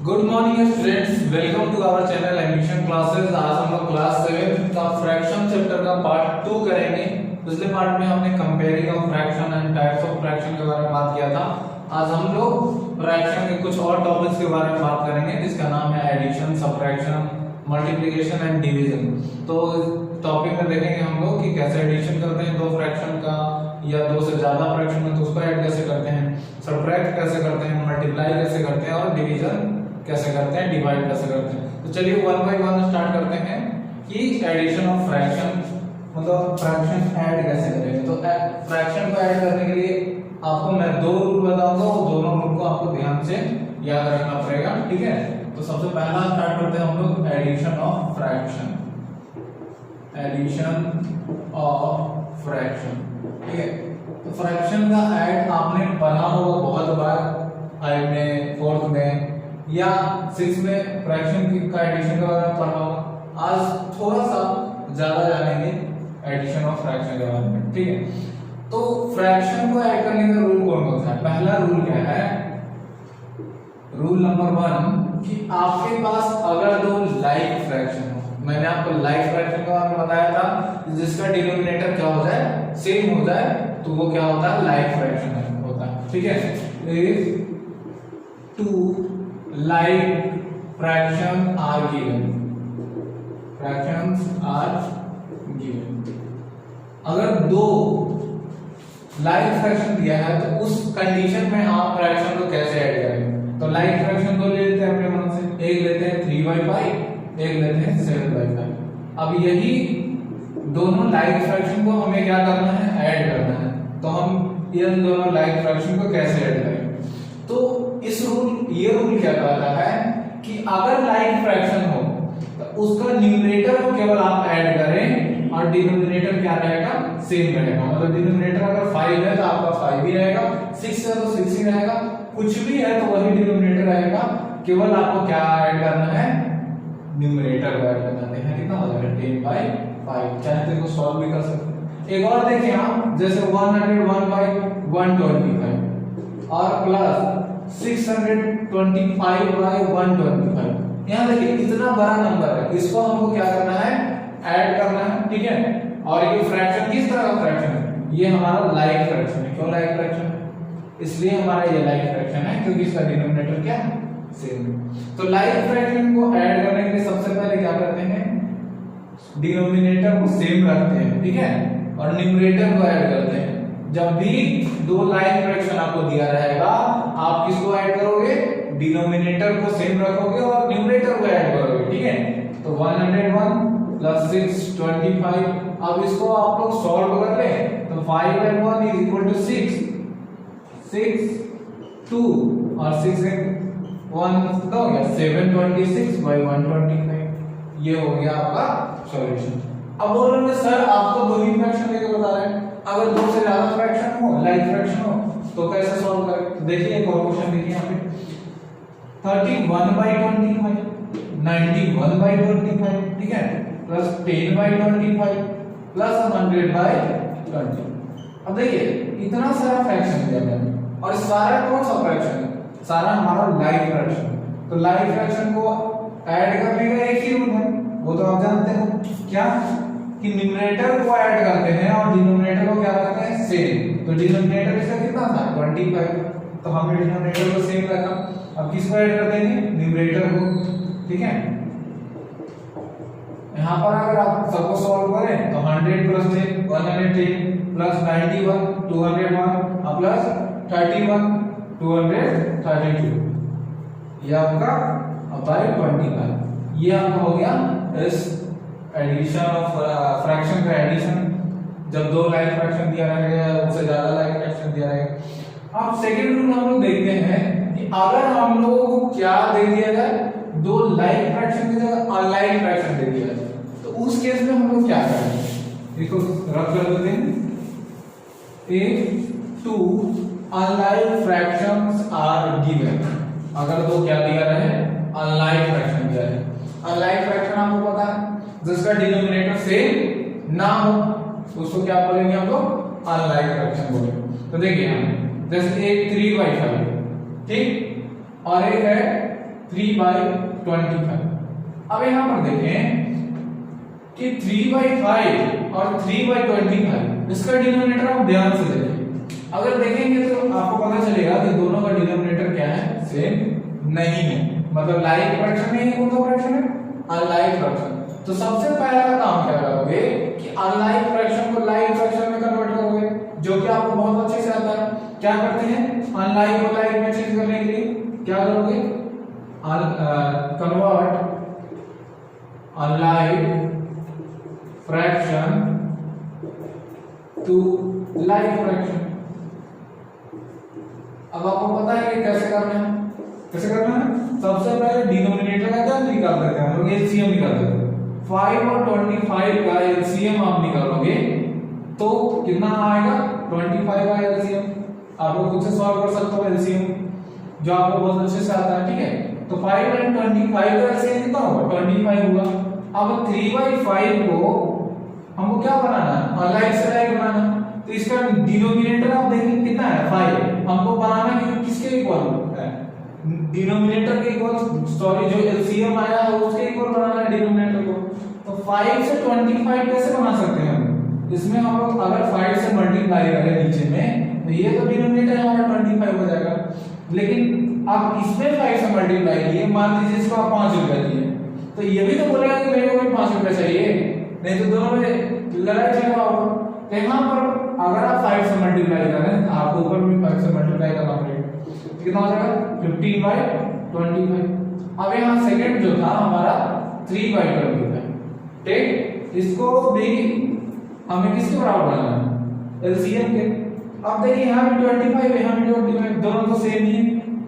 Good morning students, welcome to our channel admission classes. आज हम लोग क्लास 7 का फ्रैक्शन चैप्टर का पार्ट 2 करेंगे। पिछले पार्ट में हमने comparing of fraction and types of fraction के बारे में बात किया था। आज हम लोग फ्रैक्शन के कुछ और टॉपिक्स के बारे में बात करेंगे जिसका नाम है addition, subtraction, multiplication and division. तो टॉपिक में देखेंगे हम लोग कि कैसे एडिशन करते हैं दो फ्रैक्शन का या दो से ज्यादा फ्रैक्शन में, तो उसको ऐड कैसे करते हैं, सब्ट्रैक्ट कैसे करते हैं, मल्टीप्लाई कैसे करते हैं और डिवीजन कैसे करते हैं, डिवाइड कैसे करते हैं। तो चलिए वन बाय वन स्टार्ट करते हैं कि एडिशन ऑफ फ्रैक्शन मतलब फ्रैक्शन ऐड कैसे करेंगे। तो फ्रैक्शन को ऐड करने के लिए आपको मैं दो रूल बताऊंगा, वो दोनों रूल को आपको ध्यान से याद रखना पड़ेगा, ठीक है। तो सबसे पहला स्टार्ट करते हैं हम लोग addition of fraction. Addition of fraction, ठीक है। तो फ्रैक्शन का ऐड आपने पढ़ा होगा बहुत बार, 5 में, 4th में या 6 में फ्रैक्शन का एडिशन के बारे में पढ़ा होगा। आज थोड़ा सा ज्यादा जानेंगे एडिशन ऑफ फ्रैक्शन के बारे में, ठीक है। तो फ्रैक्शन को ऐड करने का रूल कौन कौन सा है? पहला रूल क्या है? रूल नंबर 1 कि आपके पास अगर दो लाइक फ्रैक्शन हो, मैंने आपको लाइक फ्रैक्शन के बारे में बताया था, जिसका डिनोमिनेटर क्या हो जाए, सेम हो जाए, तो वो क्या होता है, लाइक फ्रैक्शन होता है, ठीक है। If two like fraction are given, fractions are given, अगर दो like fraction दिया है तो उस कंडीशन में आप फ्रैक्शन को कैसे ऐड करेंगे। तो like फ्रैक्शन दो ले लेते हैं अपने मन से, एक लेते हैं 3/5, एक लेते हैं 7/5। अब यही दोनों like फ्रैक्शन को हमें क्या करना है, ऐड करना है। तो हम इन दोनों like फ्रैक्शन को कैसे ऐड करेंगे? तो ये रूल क्या कहता है कि अगर लाइक फ्रैक्शन हो तो उसका न्यूमरेटर को केवल आप ऐड करें और डिनोमिनेटर क्या रहेगा, सेम रहेगा। मतलब डिनोमिनेटर अगर 5 है तो आपका 5 ही रहेगा, 6 है तो 6 ही रहेगा, कुछ भी है तो वही डिनोमिनेटर रहेगा, केवल आपको क्या ऐड करना है, न्यूमरेटर को ऐड करना है। कितना हो जाएगा, 10/5। चाहे तो इसको सॉल्व भी कर सकते हैं। एक और देखें आप, जैसे 101/125 और प्लस 625/125। यहाँ देखिए कितना बड़ा नंबर है, इसको हमको क्या करना है, ऐड करना है, ठीक है। और ये फ्रैक्शन किस तरह का फ्रैक्शन है, ये हमारा लाइक फ्रैक्शन है। क्यों लाइक फ्रैक्शन है? इसलिए हमारा ये लाइक फ्रैक्शन है क्योंकि इसका डिनोमिनेटर क्या है, सेम है। तो लाइक फ्रैक्शन को ऐड करने के लिए सबसे पहले क्या करते हैं, डिनोमिनेटर को सेम रखते हैं, ठीक है, और न्यूमरेटर को ऐड करते हैं। जब भी दो लाइक फ्रैक्शन आपको दिया रहेगा, आप किसको ऐड करोगे, डिनोमिनेटर को सेम रखोगे और न्यूमरेटर को ऐड करोगे, ठीक है। तो 101 प्लस 625। अब इसको आप लोग सॉल्व कर ले तो 5 and 1 is equal to 6, 2 और 6 and 1 कितना हो गया, 726/125। ये हो गया आपका सॉल्यूशन। अब बोल रहे हैं सर आप तो दो ही फ्रैक्शन लेके बता रहे हैं, अगर दो से ज्यादा फ्रैक्शन हो, लाइक फ्रैक्शन हो, तो कैसे सॉल्व करें। देखिए एक और क्वेश्चन देखिए यहाँ पे, 31/25, 91/25, ठीक है, प्लस 10/25 प्लस 100/20। अब देखिए इतना सारा फ्रैक्शन दिया गया और सारा कौन सा फ्रैक्शन है, सारा हमारा लाइक फ्रैक्शन। तो लाइक फ्रैक्शन को ऐड करने का एक ही रूल है, वो तो आप जानते हो क्या, कि न्यूमरेटर को ऐड करते हैं और डिनोमिनेटर को क्या करते हैं, सेम। तो डिनोमिनेटर इसका कितना था, 25, तो हमने डिनोमिनेटर को सेम रखा। अब किसको ऐड कर देंगे, न्यूमरेटर को, ठीक है। यहाँ पर अगर आप सबको सॉल्व करें तो 100 प्लस 10 110 प्लस 91 201 प्लस 31 232, ये आपका बाय 25। ये आपका हो गया इस एडिशन ऑफ फ्रैक्शन का एडिशन, जब दो लाइक फ्रैक्शन दिया रहेगा, उससे ज्यादा लाइक फ्रैक्शन दिया रहेगा। अब सेकंड रूल हम लोग देखते हैं कि अगर हम लोगों को क्या दे दिया जाए, दो लाइक फ्रैक्शन की जगह अनलाइक फ्रैक्शन दे दिया जाए, तो उस केस में हम लोग क्या करेंगे, देखो रफ कर देते हैं। If two unlike fractions are given, अगर दो क्या दिया रहे, अनलाइक फ्रैक्शन दिया है। अनलाइक फ्रैक्शन आपको पता है, जिसका डिनोमिनेटर सेम ना हो उसको क्या बोलेंगे हम लोग, अनलाइक फ्रैक्शन बोलेंगे। तो देखिए हम जैसे एक 3/5, ठीक, और एक है 3/25। अब यहाँ पर देखें कि 3/5 और 3/25 इसका डिनोमिनेटर आप ध्यान से देखिए। अगर देखेंगे तो आपको पता चलेगा कि दोनों का डिनोमिनेटर क्या है, सेम नहीं है। मतलब लाइक फ्रैक्शन नहीं है, कौन सा फ्रैक्शन है, अनलाइक फ्रैक्शन। तो सबसे पहला काम क्या करोगे कि अनलाइक फ्रैक्शन को लाइक फ्रैक्शन में कन्वर्ट करोगे, जो कि आपको बहुत अच्छे से आता है। क्या करते हैं, अनलाइक को लाइक में चेंज करने के लिए क्या करोगे, convert unlike fraction to like fraction. अब आपको पता है कि कैसे करना है, कैसे करना है। सबसे पहले डिनोमिनेटर का क्या निकाल देते हैं हम लोग, एलसीएम निकाल देते हैं। 5 और 25 का एलसीएम आप निकालोगे तो कितना आएगा, 25 का एलसीएम। आप लोग खुद से सॉल्व कर सकते हो एलसीएम, जो आपको बहुत अच्छे से आता है, ठीक है। तो 5 और 25 का एलसीएम कितना होगा, 25 होगा। अब 3/5 को हमको क्या बनाना है, अनलाइक से लाइक बनाना। तो इसका डिनोमिनेटर आप देखेंगे कितना है, 5। हमको बनाना कि किसके इक्वल है, डिनोमिनेटर के इक्वल, सॉरी जो एलसीएम आया है उसके इक्वल बनाना है डिनोमिनेटर को। तो 5 से 25 कैसे बना सकते हैं हम, इसमें हम लोग अगर 5 से मल्टीप्लाई करें नीचे में तो ये तो डिनोमिनेटर हमारा 25 हो जाएगा। लेकिन आप इसमें 5 से मल्टीप्लाई किए, मान लीजिए इसको आप 5 रुपए दिए, तो ये भी तो बोलेगा कि मेरे को भी 5 रुपए चाहिए, नहीं तो दोनों में लड़ाई झगड़ा होगा। तो यहाँ पर अगर आप 5 से मल्टीप्लाई करें, आपको ऊपर भी 5 से मल्टीप्लाई करना पड़ेगा, कितना हो जाएगा 15/25। अब यहाँ सेकंड जो था हमारा 3/25, ठीक। इसको भी हमें किसके बराबर बनाना है, एलसीएम के। अब देखिए यहाँ भी 25 यहाँ भी 25, दोनों तो सेम ही है।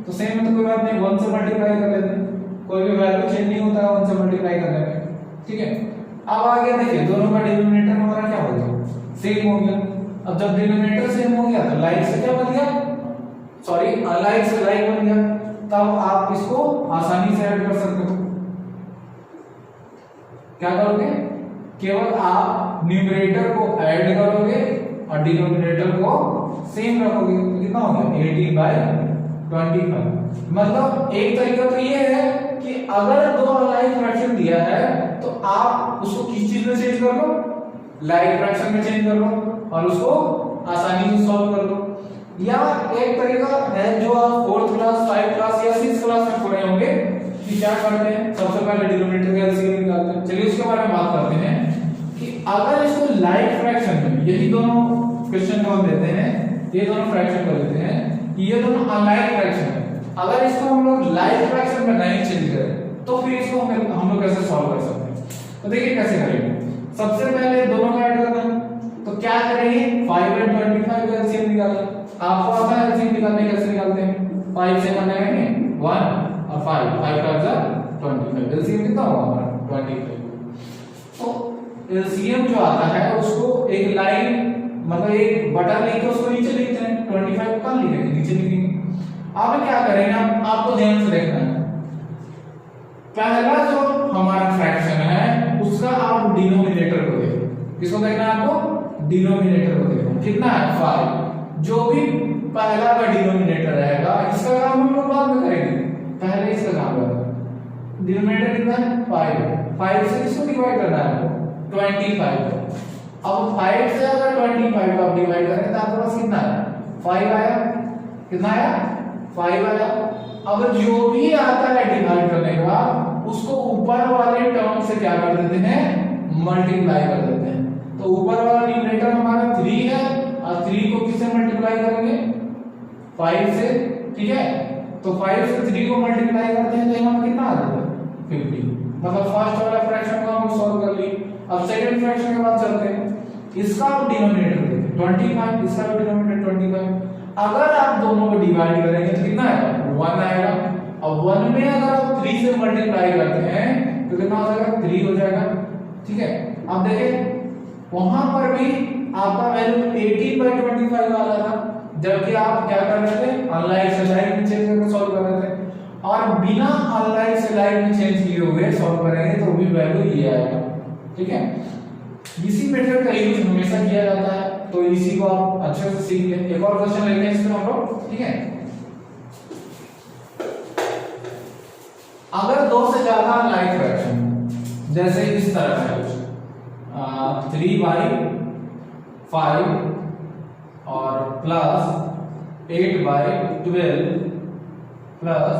तो सेम है तो कोई बात नहीं, 1 से मल्टीप्लाई कर लेते हैं, कोई भी वैल्यू चेंज नहीं होता है 1 से मल्टीप्लाई करने में, ठीक है। अब आगे देखिए दोनों का डिनोमिनेटर हमारा क्या हो गया, सेम हो गया। अब जब डिनोमिनेटर सेम हो गया तो लाइक से क्या बन गया, सॉरी अनलाइक से लाइक बन गया। तब आप इसको आसानी से ऐड कर सकते हो। क्या करोगे, केवल आप न्यूमरेटर को ऐड करोगे और डिनोमिनेटर को सेम रखोगे। तो कितना हो गया 18/25। मतलब एक तरीका तो ये है कि अगर दो अनलाइक फ्रैक्शन दिया है तो आप उसको किस चीज में चेंज कर लो, लाइक फ्रैक्शन में चेंज कर लो और उसको आसानी से सॉल्व कर लो। या एक तरीका है जो आप 4th क्लास 5th क्लास या 6th क्लास में पढ़े होंगे कि क्या करते हैं, सबसे पहले डिनोमिनेटर का एलसीएम निकालते हैं। चलिए उसके बारे में बात करते हैं कि अगर इसको लाइक फ्रैक्शन में, यही दोनों क्वेश्चन को हम देते हैं, ये दोनों फ्रैक्शन को देते हैं कि ये दोनों अनलाइक फ्रैक्शन है। अगर इसको हम लोग लाइक फ्रैक्शन में नहीं चेंज करें तो फिर इसको हम लोग कैसे सॉल्व कर सकते हैं। तो देखिए कैसे करेंगे। सबसे पहले दोनों का ऐड करना है, तो क्या करेंगे 5 और 25 का एलसीएम निकालना। आपको आता है एलसीएम निकालने कैसे निकालते हैं, 5 से बनाएंगे 1 और 5 का 25, एलसीएम कितना होगा हमारा 25। तो एलसीएम जो आता है उसको एक लाइन मतलब एक बटा लेके उसको नीचे लिखते हैं, 25 कहां लिखेंगे, नीचे लिखेंगे। अब क्या करेंगे, आपको ध्यान से देखना है। पहला जो हमारा फ्रैक्शन है उसका आप डिनोमिनेटर को देखो, किसको देखना है आपको, डिनोमिनेटर को देखो, कितना है 5। जो भी पहला का डिनोमिनेटर रहेगा इसका काम हम लोग बाद में करेंगे, पहले इसका काम करेंगे। डिनोमिनेटर कितना है 5 से इसको डिवाइड करना है आपको 25। अब 5 से अगर 25 आप डिवाइड करें तो आपके पास कितना है 5 आया, कितना आया 5 आया। अब जो भी आता है डिवाइड करने का उसको ऊपर वाले टर्म से क्या कर देते हैं, मल्टीप्लाई कर देते हैं। तो ऊपर वाला न्यूमरेटर हमारा 3 है और 3 को किससे मल्टीप्लाई करेंगे 5 से, ठीक है। तो 5 से 3 को मल्टीप्लाई करते हैं तो यहाँ कितना आ जाता है 50। मतलब फर्स्ट वाला फ्रैक्शन को हम सॉल्व कर ली। अब सेकंड फ्रैक्शन के बाद चलते हैं, इसका डिनोमिनेटर देखिए 25, इसका डिनोमिनेटर 25। अगर आप दोनों को डिवाइड करेंगे तो कितना आएगा 1 आएगा। अब 1 में अगर आप 3 से मल्टीप्लाई करते हैं तो कितना हो जाएगा 3 हो जाएगा, ठीक है। अब देखिए वहां पर भी आपका वैल्यू 18/25 वाला था, जबकि आप क्या कर रहे थे अनलाइक से लाइक में चेंज करके सॉल्व कर रहे थे। और बिना अनलाइक से लाइक में चेंज किए हुए सॉल्व करेंगे तो भी वैल्यू ये आएगा, ठीक है। इसी मेथड का यूज हमेशा किया जाता है, तो इसी को आप अच्छे से सीख लें। एक और क्वेश्चन लेते हैं इसमें हम लोग, ठीक है। अगर दो से ज्यादा लाइक फ्रैक्शन, जैसे इस तरह है कुछ 3/5 और प्लस 8/12 प्लस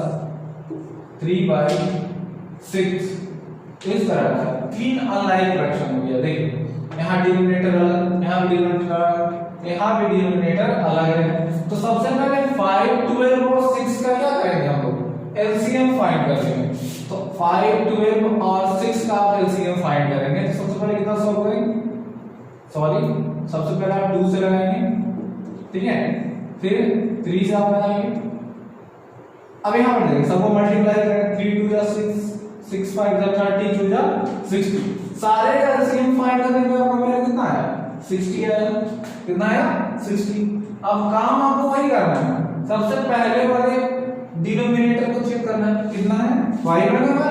3/6, इस तरह का तीन अनलाइक फ्रैक्शन हो गया। देखिए यहाँ डिनोमिनेटर अलग, यहाँ भी डिनोमिनेटर अलग, यहाँ भी डिनोमिनेटर अलग है। तो सबसे पहले 5, 12 और 6 का क्या करेंगे हम लोग, एलसीएम फाइंड करेंगे। तो 5, 12 और 6 का आप एलसीएम फाइंड करेंगे। तो सबसे पहले कितना सॉल्व करेंगे, सॉरी सबसे पहले आप 2 से लगाएंगे, ठीक है, फिर 3 से आप लगाएंगे। अब यहाँ पर देखिए सबको मल्टीप्लाई करें, 3 2 जा 6, 6 5 जा 30, 2 जा 60, सारे का एलसीएम फाइंड करने पे आपका मेरा कितना आया, 60 आया। कितना आया, 60। अब काम आपको वही करना है, सबसे पहले वाले डिनोमिनेटर को चेक करना है, कितना है 5 है ना,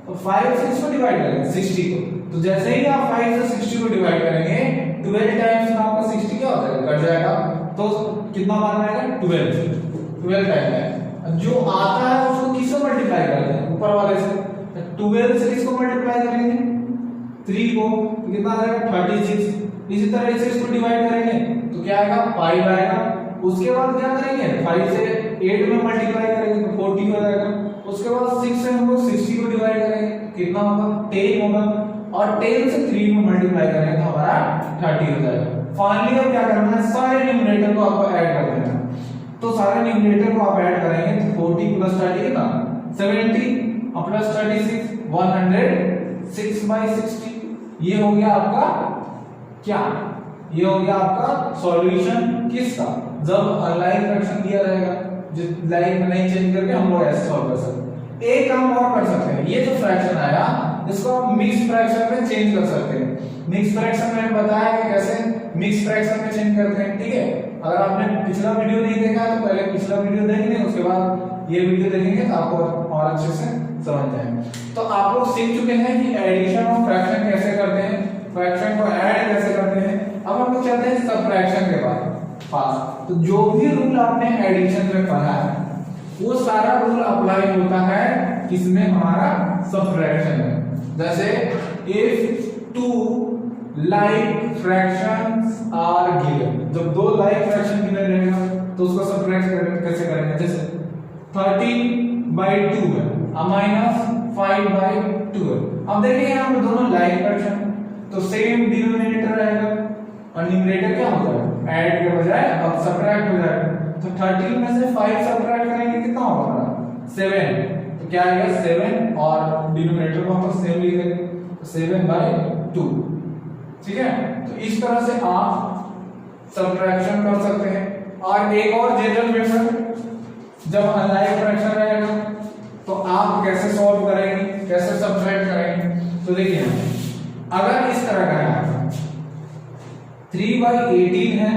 तो 5 6 को डिवाइड करेंगे 60 को। तो जैसे ही आप 5 से 60 को डिवाइड करेंगे 12 टाइम्स में आपका 60 क्या हो जाएगा, कट जाएगा। तो कितना मान आएगा, 12 टाइम है। जो आता है उसको किससे मल्टीप्लाई करते हैं, ऊपर वाले से। 12 से किसको मल्टीप्लाई करेंगे, 3 को, तो कितना आ जाएगा 36। इसी तरह से इसको डिवाइड करेंगे तो क्या आएगा 5 आएगा। उसके बाद क्या करेंगे, 5 से 8 में मल्टीप्लाई करेंगे तो 40 हो जाएगा। उसके बाद 6 से हम लोग 60 को डिवाइड करेंगे, कितना होगा 10 होगा, और 10 से 3 में मल्टीप्लाई करेंगे तो हमारा 30 हो जाएगा। फाइनली अब क्या करना है, सारे न्यूमरेटर को आपको ऐड कर देना है। तो सारे न्यूमरेटर को आप ऐड करेंगे तो 40 प्लस 30 कितना 70 और प्लस 36 106/60। ये हो गया आपका क्या, ये हो गया आपका सॉल्यूशन किसका, जब अनलाइक फ्रैक्शन दिया रहेगा, जो लाइन में नहीं चेंज करके हम लोग ऐसे सॉल्व कर सकते हैं। एक काम और कर सकते हैं, ये जो फ्रैक्शन आया इसको आप मिक्स फ्रैक्शन में चेंज कर सकते हैं। मिक्स फ्रैक्शन में बताया कि कैसे मिक्स फ्रैक्शन में चेंज करते हैं, ठीक है। अगर आपने पिछला वीडियो नहीं देखा तो पहले पिछला वीडियो देख लें, उसके बाद ये वीडियो देखेंगे तो आपको और अच्छे से समझ जाएंगे। तो आप लोग सीख चुके हैं कि एडिशन और फ्रैक्शन कैसे करते हैं, फ्रैक्शन को ऐड कैसे करते हैं। अब हम लोग चलते हैं सबट्रैक्शन के बाद पास। तो जो भी रूल आपने एडिशन में पढ़ा है वो सारा रूल अप्लाई होता है किसमें, हमारा सबट्रैक्शन में। जैसे if 2 like fractions are given, जब 2 लाइक फ्रैक्शन गिवन रहेगा तो उसको सबट्रैक्ट कैसे करेंगे। जैसे 13/2 है माइनस 5/2 है। अब देखिए यहाँ पे दोनों लाइक फ्रैक्शन, तो सेम डिनोमिनेटर रहेगा और न्यूमरेटर क्या होगा, ऐड के बजाय अब सबट्रैक्ट हो जाएगा। तो 13 में से 5 सबट्रैक्ट करेंगे कितना होगा 7, तो क्या आएगा 7 और डिनोमिनेटर को हम सेम लिख देंगे 7/2, ठीक है। तो इस तरह से आप सबट्रैक्शन कर सकते हैं। और एक और जनरल मेथड, जब अनलाइक फ्रैक्शन रहेगा तो आप कैसे सॉल्व करेंगे, कैसे सबट्रैक्ट करेंगे। तो देखिए अगर इस तरह का है 3/18 है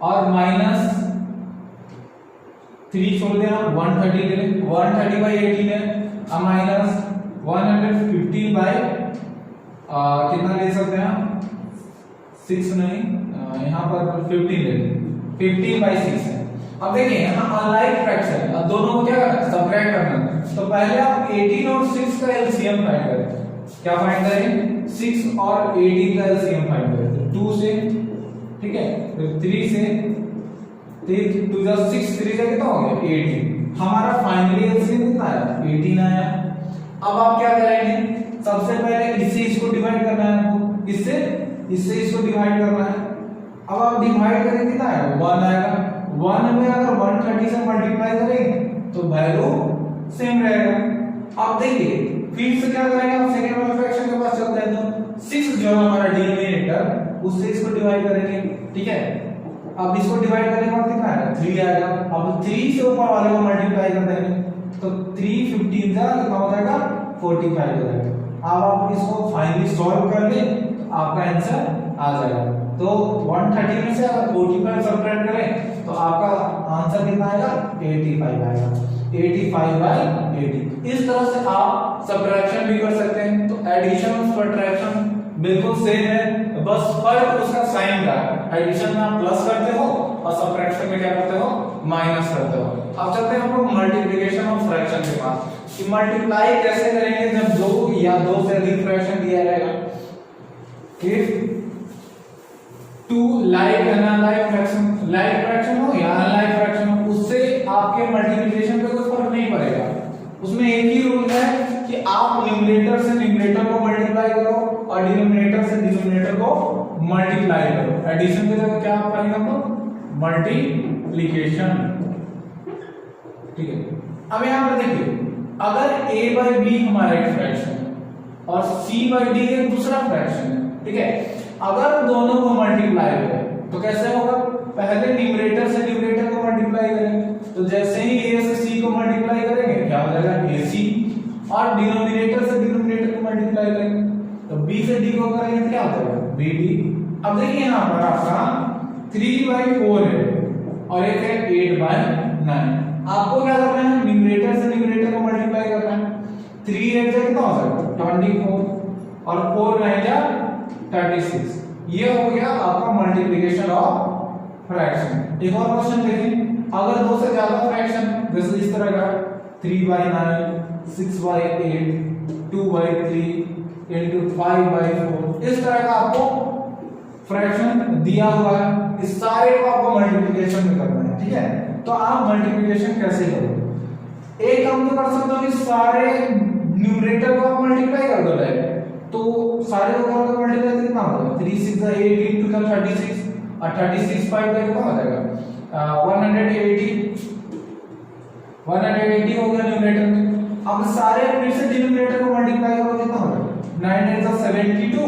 और माइनस 3 छोड़ देना 130 ले लें, 130/18 है और माइनस 115 कितना ले सकते हैं आप 6 नहीं, यहाँ पर 15 ले लें, 15/6 है। अब देखिए यहाँ अनलाइक फ्रैक्शन, अब दोनों को क्या करना है सबट्रैक्ट करना है। तो पहले आप 18 और 6 का एलसीएम फाइंड करें। क्या फाइंड करें, 6 और 18 का एलसीएम फाइंड करें। 2 से, ठीक है, फिर 3 से, 2 जा 6, 3 से कितना हो गया 18। हमारा फाइनली एलसीएम कितना आया 18 आया। अब आप क्या करेंगे, सबसे पहले इससे इसको डिवाइड करना है आपको, इससे इसको डिवाइड करना है। अब आप डिवाइड करेंगे कितना आएगा 1 आएगा। 1 में अगर 130 से मल्टीप्लाई करेंगे तो वैल्यू सेम रहेगा। अब देखिए फिर से क्या करेंगे, आप सेकंड वाले फ्रैक्शन के पास चलते हैं। तो 6 जो है हमारा डिनोमिनेटर, उससे इसको डिवाइड करेंगे, ठीक है। अब इसको डिवाइड करने के बाद कितना आएगा 3 आएगा। अब 3 से ऊपर वाले को मल्टीप्लाई कर देंगे तो 3 15 का कितना हो जाएगा 45 हो जाएगा। अब आप इसको फाइनली सॉल्व कर लें तो आपका आंसर आ जाएगा। तो 130 में से अगर 45 सबट्रैक्ट करें तो आपका आंसर कितना आएगा 85 आएगा, 85/80। इस तरह से आप सबट्रैक्शन भी कर सकते हैं। तो एडिशन और सबट्रैक्शन बिल्कुल सेम है, बस फर्क उसका साइन का। एडिशन में आप प्लस करते हो और सबट्रैक्शन में क्या करते हो, माइनस करते हो। अब चलते हैं हम लोग मल्टीप्लिकेशन ऑफ फ्रैक्शन के पास कि मल्टीप्लाई कैसे करेंगे जब दो या दो से अधिक फ्रैक्शन दिया रहेगा। कि टू लाइक अनलाइक फ्रैक्शन हो या अनलाइक फ्रैक्शन हो, उससे आपके मल्टीप्लिकेशन पे कोई फर्क नहीं पड़ेगा। उसमें एक ही रूल है कि आप न्यूमरेटर से न्यूमरेटर को मल्टीप्लाई करो और डिनोमिनेटर से डिनोमिनेटर को मल्टीप्लाई करो। एडिशन की जगह क्या करेंगे हम लोग, मल्टीप्लिकेशन। ठीक है, अब यहां पर देखिए, अगर a बाई बी हमारा एक फ्रैक्शन है और c बाई डी एक दूसरा फ्रैक्शन है, ठीक है, अगर दोनों को मल्टीप्लाई करें तो कैसे होगा, पहले न्यूमरेटर से न्यूमरेटर को मल्टीप्लाई करेंगे, तो जैसे ही a से c को मल्टीप्लाई करेंगे क्या हो जाएगा ac, और डिनोमिनेटर से डिनोमिनेटर को मल्टीप्लाई करेंगे तो b से d को करेंगे तो क्या हो जाएगा bd। अब देखिए यहां पर आपका 3/4 है और एक है 8/9। आपको क्या करना है, न्यूमरेटर से न्यूमरेटर को मल्टीप्लाई करना है। 3 8 से कितना हो जाएगा 24 और 4 9 जा 36। ये हो गया आपका मल्टीप्लिकेशन ऑफ फ्रैक्शन। एक और क्वेश्चन देखिए, अगर दो से ज्यादा फ्रैक्शन जैसे इस तरह का 3/9 6/8 2/3 into 5/4 इस तरह का आपको फ्रैक्शन दिया हुआ है, इस सारे को आपको मल्टीप्लिकेशन में करना है। ठीक है, तो आप मल्टीप्लिकेशन कैसे करोगे, एक काम तो कर सकते हो कि सारे न्यूमरेटर को आप मल्टीप्लाई कर दो डायरेक्ट, तो सारे को कर दो मल्टीप्लाई कितना होगा 3 6 8 into 36 और 36 5 का कितना हो जाएगा 180 हो गया न्यूमरेटर में। अब सारे फिर से डिनोमिनेटर को मल्टीप्लाई करो कितना होगा 9 8 जा 72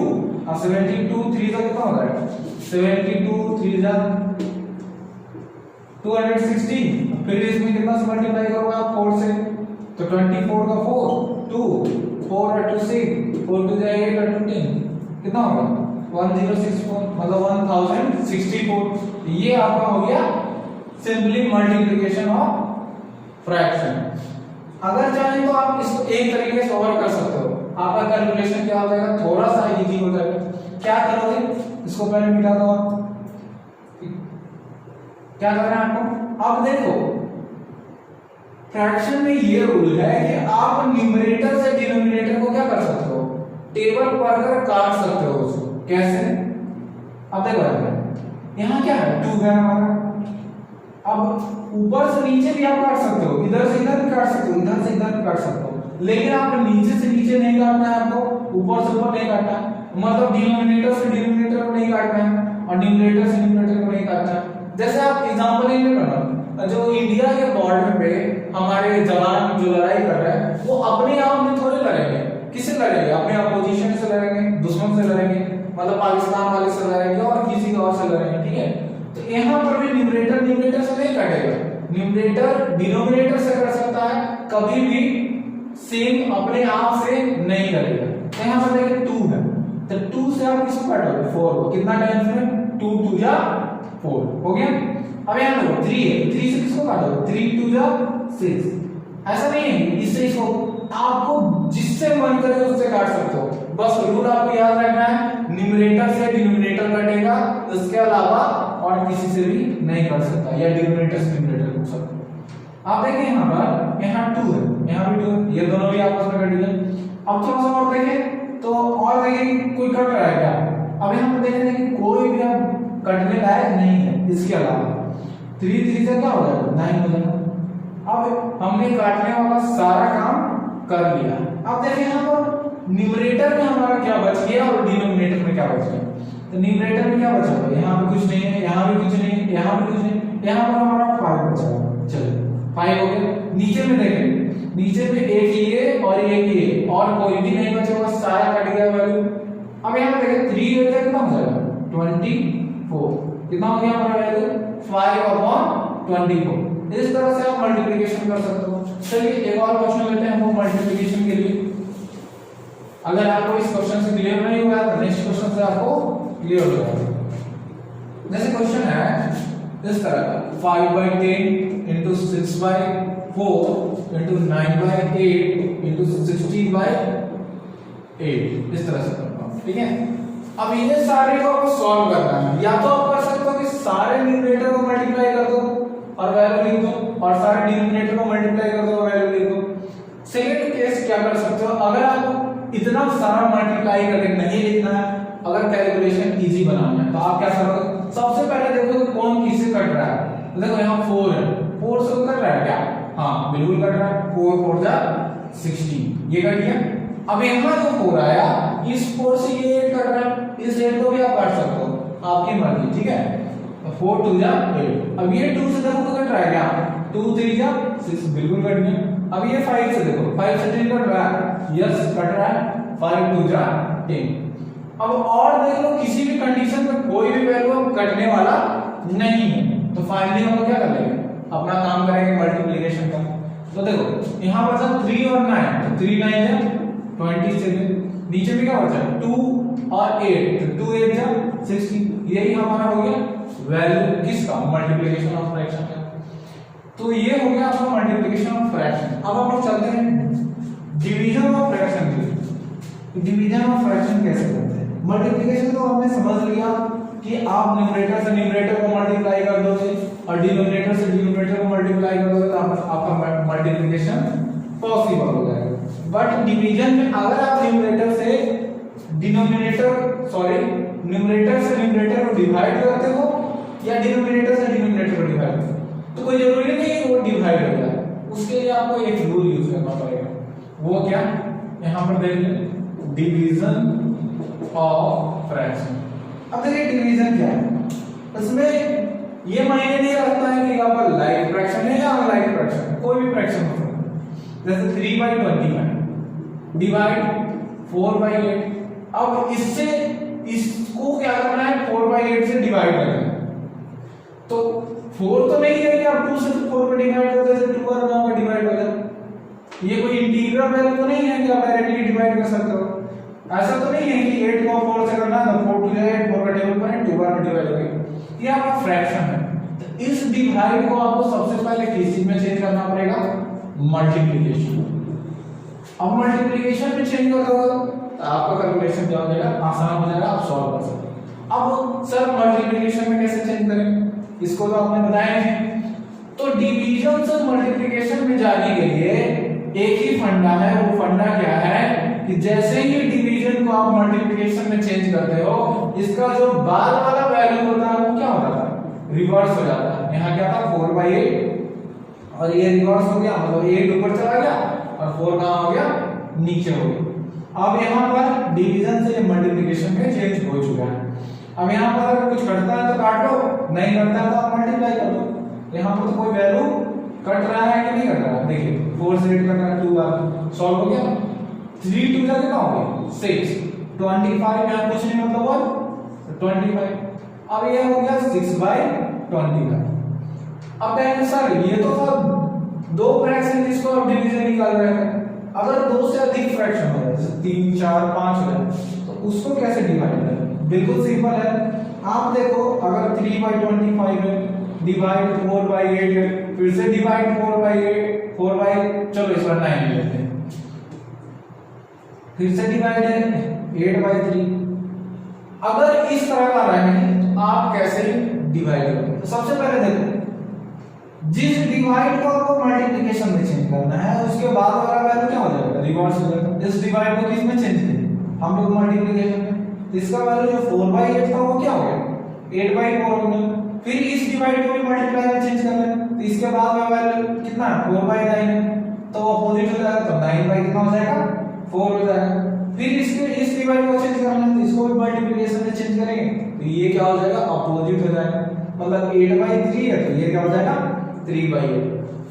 और 72 3 जा कितना हो जाएगा 72 3 जा 216। फिर इसमें कितना से मल्टीप्लाई करोगे आप 4 से, तो 24 का 4 2 4 और 2 6 4 2 जा 8 और 2 10 कितना होगा 1064 मतलब 1064। ये आपका हो गया सिंपली मल्टीप्लिकेशन ऑफ फ्रैक्शन। अगर चाहें तो आप इसको एक तरीके से और कर सकते हो, आपका कैलकुलेशन क्या हो जाएगा थोड़ा सा इजी हो जाएगा। क्या करोगे, इसको पहले मिटा दो आप, क्या करना है आपको, अब देखो फ्रैक्शन में ये रूल है कि आप न्यूमरेटर से डिनोमिनेटर को क्या कर सकते हो, टेबल पढ़कर काट सकते हो उसको। कैसे, अब देखो यहाँ क्या है 2 है हमारा, अब ऊपर से नीचे भी आप काट सकते हो, इधर से इधर भी काट सकते हो, इधर से इधर भी काट सकते हो, लेकिन आप नीचे से नीचे नहीं काटना है आपको, ऊपर से ऊपर नहीं काटना है, मतलब डिनोमिनेटर से डिनोमिनेटर को नहीं काटना है और न्यूमरेटर से न्यूमरेटर को नहीं काटना है। जैसे आप एग्जांपल ले लो, जो इंडिया के बॉर्डर पे हमारे जवान जो लड़ाई कर रहे हैं वो अपने आप में थोड़े लड़ेंगे, किससे लड़ेंगे, अपने अपोजिशन से लड़ेंगे, दुश्मन से लड़ेंगे, मतलब पाकिस्तान वाले से लड़ेंगे और किसी और से लड़ेंगे। ठीक है, तो यहाँ पर भी न्यूमरेटर से नहीं कटेगा, न्यूमरेटर डिनोमिनेटर से कर सकता है, कभी भी सेम अपने आप से नहीं करेगा। तो यहाँ पर देखिए 2 है, तो 2 से आप किसको काटोगे 4 को, कितना टाइम्स में 2 2 जा 4 हो गया। अब यहाँ देखो 3 है, 3 से किसको काटोगे 3 2 जा 6। ऐसा नहीं है इससे इसको, आपको जिससे मन करे उससे काट सकते हो, बस रूल आपको याद रखना है न्यूमरेटर से डिनोमिनेटर कटेगा, इसके अलावा और किसी से भी नहीं कर सकता, या डिनोमिनेटर से न्यूमरेटर कर सकता। आप देखिए यहाँ पर यहाँ 2 है, यहाँ भी 2 है, ये दोनों भी आपस में कट गए। अब थोड़ा सा और देखें तो और देखें कोई कट रहा है क्या, अब यहाँ पर देखें कि कोई भी अब कटने लायक नहीं है, इसके अलावा 3 3 से क्या हो जाएगा 9 हो जाएगा। अब हमने काटने वाला सारा काम कर लिया। अब देखिए यहाँ पर न्यूमरेटर में हमारा क्या बच गया और डिनोमिनेटर में क्या बच गया, तो न्यूमरेटर में क्या बचा हुआ, यहाँ पे कुछ नहीं है, यहाँ भी कुछ नहीं है, यहाँ भी कुछ नहीं, यहाँ पर हमारा 5 बचा हुआ। चलिए 5 हो गया। नीचे में देखें, नीचे में एक ये और एक ये और कोई भी नहीं बचा हुआ, सारा कट गया वैल्यू। अब यहाँ पे देखें 3 हो जाएगा कितना हो जाएगा 24, कितना हो गया हमारा वैल्यू 5/24। इस तरह से आप मल्टीप्लिकेशन कर सकते हो। चलिए एक और क्वेश्चन लेते हैं हम मल्टीप्लिकेशन के लिए। अगर आपको इस क्वेश्चन से क्लियर नहीं हुआ तो नेक्स्ट क्वेश्चन से आपको क्लियर हो जाएगा। जैसे क्वेश्चन है इस तरह का 5/10 into 6/4 into 9/8 into 16/8 इस तरह से करता हूं। ठीक है, अब ये सारे को आपको सॉल्व करना है। या तो आप कर सकते हो कि सारे न्यूमरेटर को मल्टीप्लाई कर दो और वैल्यू लिख दो, और सारे डिनोमिनेटर को मल्टीप्लाई कर दो और वैल्यू लिख दो। सेकंड केस क्या कर सकते हो, अगर आपको इतना सारा मल्टीप्लाई करके नहीं लिखना है, अगर कैलकुलेशन इजी बनाना है, तो आप क्या करोगे, सबसे पहले देखो कि कौन किससे कट रहा है। देखो यहाँ 4 है, 4 से कट रहा है क्या? हाँ बिल्कुल कट रहा है। 4 4 जा 16, ये कट गया। अब यहाँ जो 4 आया, इस 4 से ये 8 कट रहा है, इस 8 को भी आप काट सकते हो, आपकी मर्जी, ठीक है। 4 2 जा 8। अब ये 2 से देखो तो कट रहा है क्या? 2 3 जा 6, बिल्कुल कट गया। अब ये 5 से देखो, 5 से 10 कट रहा है, यस कट रहा है, 5 2 जा 10। अब और देख लो किसी भी कंडीशन में कोई भी वैल्यू कटने वाला नहीं है, तो फाइनली हम लोग क्या कर लेंगे, अपना काम करेंगे मल्टीप्लिकेशन का। तो देखो यहाँ पर था 3 और 9, तो 3 9 है 27, नीचे भी क्या बचा 2 और 8, तो 2 8 जा 16, यही हमारा हो गया वैल्यू किसका, मल्टीप्लिकेशन ऑफ फ्रैक्शन का। तो ये हो गया आपका मल्टीप्लिकेशन ऑफ फ्रैक्शन। अब हम लोग चलते हैं डिवीजन ऑफ फ्रैक्शन के लिए। डिवीजन ऑफ फ्रैक्शन कैसे करते हैं? मल्टीप्लिकेशन तो आपने समझ लिया कि आप न्यूमरेटर से न्यूमरेटर को मल्टीप्लाई कर दोगे और डिनोमिनेटर से डिनोमिनेटर को मल्टीप्लाई कर दोगे, तो आपका मल्टीप्लिकेशन पॉसिबल हो जाएगा। बट डिवीजन में अगर आप न्यूमरेटर से न्यूमरेटर को डिवाइड करते हो या डिनोमिनेटर से डिनोमिनेटर को डिवाइड करते हो, तो कोई जरूरी नहीं है वो डिवाइड हो जाए, उसके लिए आपको एक रूल यूज करना पड़ेगा। वो क्या, यहाँ पर देख लें, डिवीजन ऑफ फ्रैक्शन। अब देखिए डिवीजन क्या है, इसमें ये मायने नहीं रखता है कि यहाँ पर लाइक फ्रैक्शन है या अनलाइक फ्रैक्शन, कोई भी फ्रैक्शन हो सकता है। जैसे 3/25 डिवाइड 4/8। अब इसको क्या करना है, 4/8 से डिवाइड करना है। तो 4 तो नहीं है कि आप 2 से 4 को डिवाइड कर दे, 2 और 9 का डिवाइड हो जाए। ये कोई इंटीग्रल वैल्यू तो नहीं है कि आप डायरेक्टली डिवाइड कर सकते हो। ऐसा तो नहीं है कि 8 को 4 से करना है, तो 4 2 8, 4 का टेबल पर 2 बार डिवाइड हो गया। ये आपका फ्रैक्शन है। तो इस डिवाइड को आपको सबसे पहले किस चीज में चेंज करना पड़ेगा, मल्टीप्लिकेशन। अब मल्टीप्लिकेशन में चेंज कर दो तो आपका कैलकुलेशन क्या हो जाएगा, आसान हो जाएगा, आप सॉल्व कर सकते हो। अब सर मल्टीप्लिकेशन में कैसे चेंज करें, इसको तो आपने बताया है। तो डिवीजन से मल्टीप्लिकेशन में जाने के लिए एक ही फंडा है। वो फंडा क्या है कि जैसे ही डिवीजन को आप मल्टीप्लिकेशन में चेंज करते हो, इसका जो बाद वाला वैल्यू होता है वो क्या हो जाता है, रिवर्स हो जाता है। यहाँ क्या था 4/8 और ये रिवर्स हो गया, मतलब 8 ऊपर चला गया और 4 कहां हो गया, नीचे हो गया। अब यहाँ पर डिवीजन से मल्टीप्लिकेशन में चेंज हो चुका है। अब यहाँ पर अगर कुछ घटता है तो काट लो, नहीं घटता है तो आप मल्टीप्लाई कर दो। यहाँ पर तो कोई वैल्यू कट रहा है कि नहीं कट रहा है, देखिए 4 से 8 कट रहा है, 2 बार सॉल्व हो गया। 3 2 कितना हो गया 6, 25 यहाँ कुछ नहीं मतलब और 25। अब ये हो गया 6/25। अब कहेंगे सर ये तो दो फ्रैक्शन जिसको आप डिवीजन निकाल रहे हैं, अगर 2 से अधिक फ्रैक्शन हो जाए जैसे 3 4 5 हो जाए तो उसको कैसे डिवाइड करें? बिल्कुल सिंपल है। आप देखो अगर 3/25 है, डिवाइड 4/8 है, फिर से डिवाइड 4/8 चलो इस बार 9 लेते हैं, फिर से डिवाइड है 8/3। अगर इस तरह का रहे तो आप कैसे डिवाइड करोगे? तो सबसे पहले देखो जिस डिवाइड को आपको मल्टीप्लिकेशन में चेंज करना है उसके बाद वाला वैल्यू क्या हो जाएगा, रिवर्स हो जाएगा। इस डिवाइड को किस में चेंज करें हम लोग, मल्टीप्लिकेशन में। तो इसका वैल्यू जो 4/8 था वो क्या हो गया 8/4 हो गया। फिर इस डिवाइड को भी मल्टीप्लाई में चेंज करना है, तो इसके बाद का वैल्यू कितना 4/9 है, तो अपोजिट हो जाएगा, तो 9 कितना हो जाएगा 4 हो जाएगा। फिर इस डिवाइड को चेंज करना है तो इसको भी मल्टीप्लिकेशन में चेंज करेंगे, तो ये क्या हो जाएगा अपोजिट हो जाएगा, मतलब 8/3 है तो ये क्या हो जाएगा 3/8।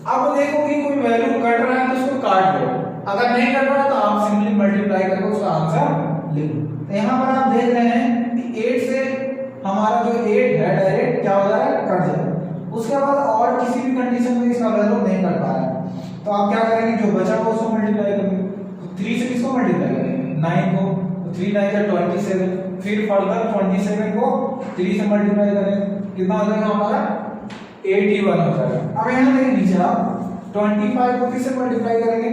अब देखो कि कोई वैल्यू कट रहा है तो उसको काट दो, अगर नहीं कट रहा तो आप सिंपली मल्टीप्लाई करके उसका आंसर लिख लो। तो यहाँ पर आप देख रहे हैं कि 8 से हमारा जो 8 है डायरेक्ट क्या हो जाएगा कट जाएगा। उसके बाद और किसी भी कंडीशन में इसका वैल्यू नहीं कट पा रहा है तो आप क्या करेंगे, जो बचा हुआ उसको मल्टीप्लाई करेंगे। तो 3 से किसको मल्टीप्लाई करेंगे 9 को, तो 3 9 जा 27। फिर फर्दर 27 को 3 से मल्टीप्लाई करें, कितना हो जाएगा हमारा 81 हो जाएगा। अब यहाँ देखिए नीचे आप 25 को किससे मल्टीप्लाई करेंगे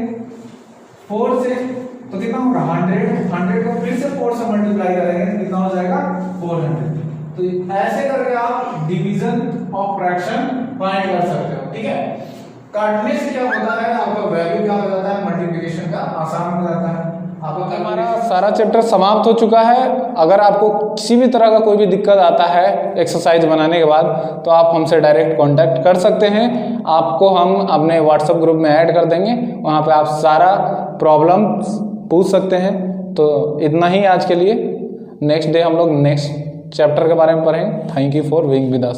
4 से, तो कितना होगा 100 को फिर से 4 से मल्टीप्लाई करेंगे तो कितना हो जाएगा 400। तो ऐसे करके आप डिवीजन ऑफ फ्रैक्शन फाइंड कर सकते हो। ठीक है, काटने से क्या होता है, आपका वैल्यू क्या हो जाता है, मल्टीप्लिकेशन का आसान हो जाता है। आपका हमारा सारा चैप्टर समाप्त हो चुका है। अगर आपको किसी भी तरह का कोई भी दिक्कत आता है एक्सरसाइज बनाने के बाद तो आप हमसे डायरेक्ट कांटेक्ट कर सकते हैं। आपको हम अपने व्हाट्सएप ग्रुप में ऐड कर देंगे, वहाँ पे आप सारा प्रॉब्लम पूछ सकते हैं। तो इतना ही आज के लिए। नेक्स्ट डे हम लोग नेक्स्ट चैप्टर के बारे में पढ़ेंगे। Thank you for being with us.